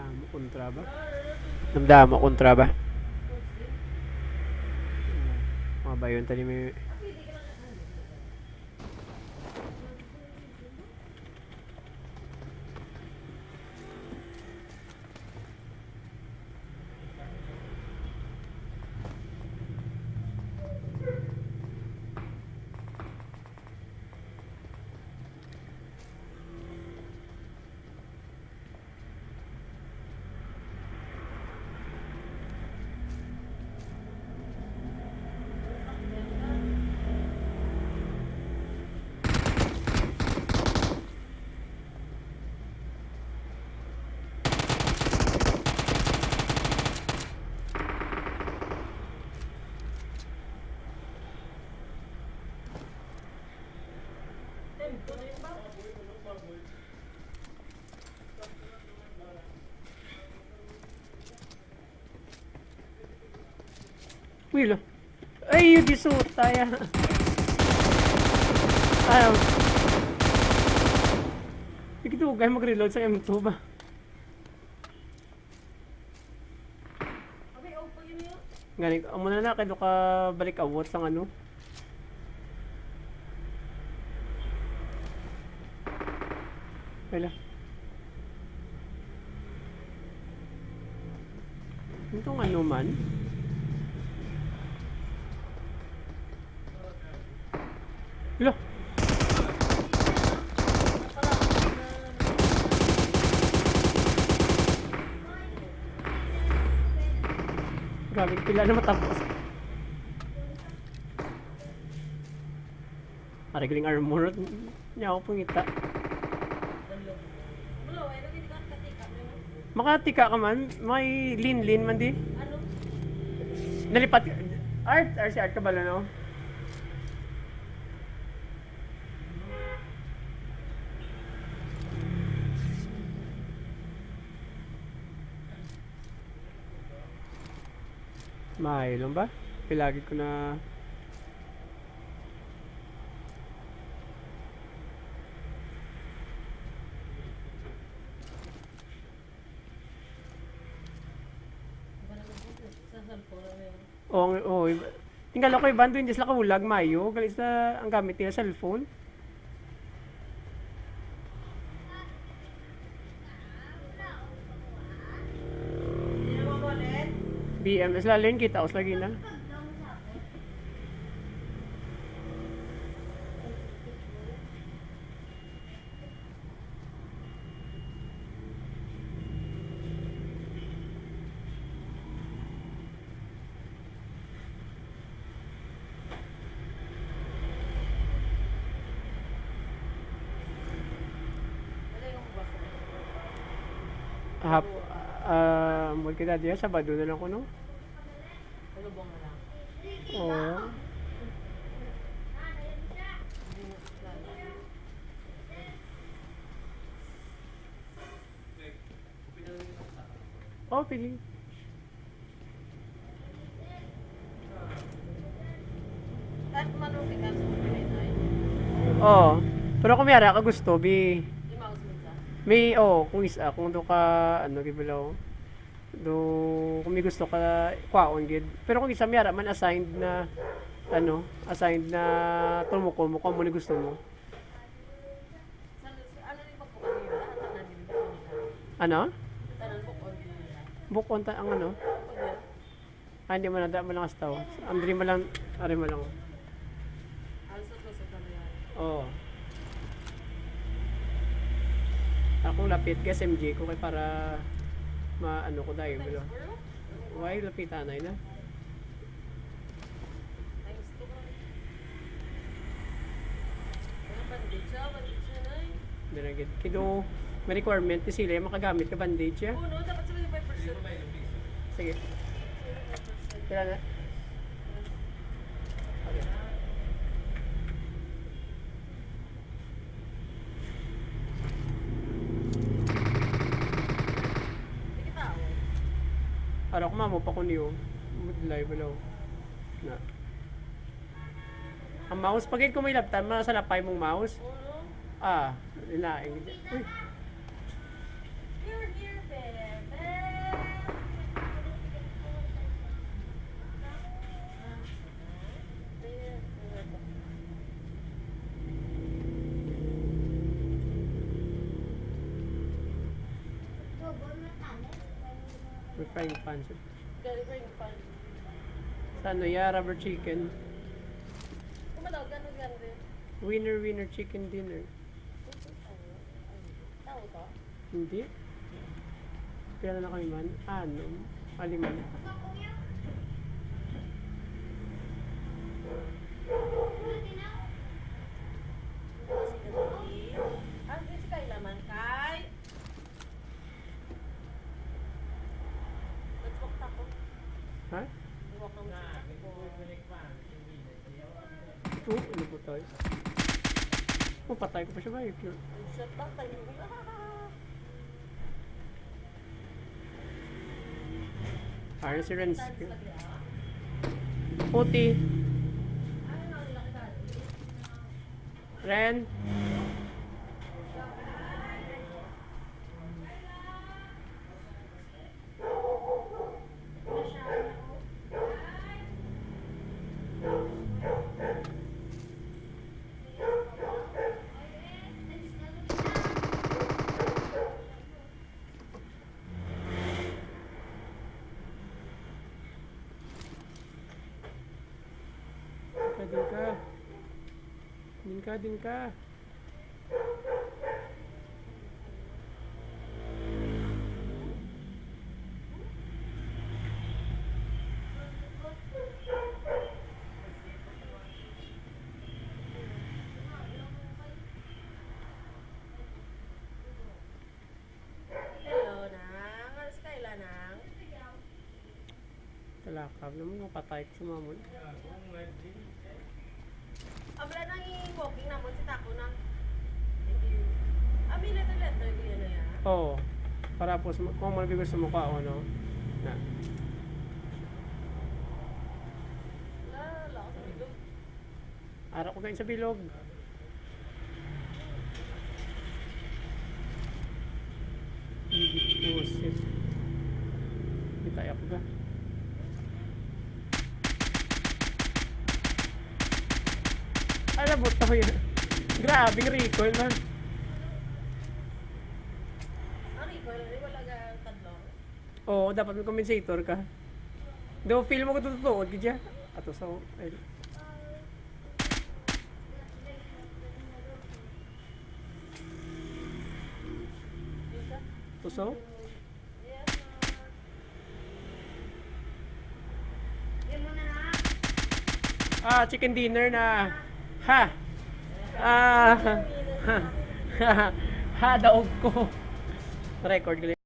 Damdamo kontra ba? Damdamo kontra ba? Mga ba yun? Tali may... Wilo. Ay, yung disuta ya. Ayaw. Hindi ko gaya mag-reload sa M2 ba? Galing, ang muna na kayo ka balik awot sa ano. Wala. Itong ano man. Wala. Grabe, pila na matapos. Aragaling armor. Niya ako pungita. Makatika ka man. May lean man di. Nalipat ka. Art si Art ka bala no? Mahilong ba? Pilagi ko na... Oo, tinggal ako yung bando, hindi sila kahulag, mayo. Galis na ang gamit nila cellphone. BMS lalo yun, kita us lagi na. Mul kita dia Sabado na lang ko no. Lubong na lang. Oo. Oh, pili. Kahit manukit ka sa Pilipinas. Oo. Pero kung mayara ka gusto, bi... Di maus mo sa? May, kung isa, kung do ka, ano, gibilaw. Do, kung may gusto ka, kwaon, gid. Pero kung isa mayara man assigned na, ano, assigned na tumuko mo, kung mo ni gusto mo. Ano rin pagpukan nila? Tanan din ba nila? Ano? Tanan bukod nila. Bukon ta ang ano? Hindi mo nada mo lang astaw. Andri mo lang, ari mo lang. Alsot mo sa palayan. Oo. Akong lapit kay SMG ko kay para maano ko dayo bilo. Why lapit anay na? Thanks to God. Ano bandage siya? Bandage siya na eh. Dinagit. Kido may requirement ni sila makagamit ka bandage ya. Puno, dapat 75%. Sige. Kaya na. Sige tao. Araw ko mamo pa ko niyo. Live below. Na. Ang mouse pagit ko may laptop, masalapay mong mouse. Puno. Ah, inaing. Uy, You're here, babe. Frying pan. Gari pa yung pan. Sa ano ya, rubber chicken. Kumalaw, gano'n gano'n. Winner, winner, chicken dinner. Tao to? Hindi. Pila na kami man. Ano? Aliman. Ang si Kayla man, Kay. Let's walk tapo. Ha? Walk naman sa tapo. Ano po tayo? Oh, patay ko pa siya ba? Cute. Shut up, tayo. Ayun si Renz. Puti. Ren. Din ka. Din ka, din ka. Hello, nang. Ano si Kayla, nang? Talakab naman, mapatay ko sa mamon. Abla nang i-walking naman si Taco na. Thank you. Abi, letter, yun na yan. Oo. Para po, kung malabigos sa mukha ako, no? Na. Lala, ako sa bilog. Araw ko kayo sa bilog. Hindi po, sis. Kita ako ba? Alam mo, ito yun. Grabing recoil man. Ang recoil, wala ka tadlong. Oo, dapat may compensator ka. Do feel mo ko tututuod ka ato sa ay. Isa? Tuso? Yes, Chicken dinner na. Ha. Ha. Ha, daog ko. Record ko.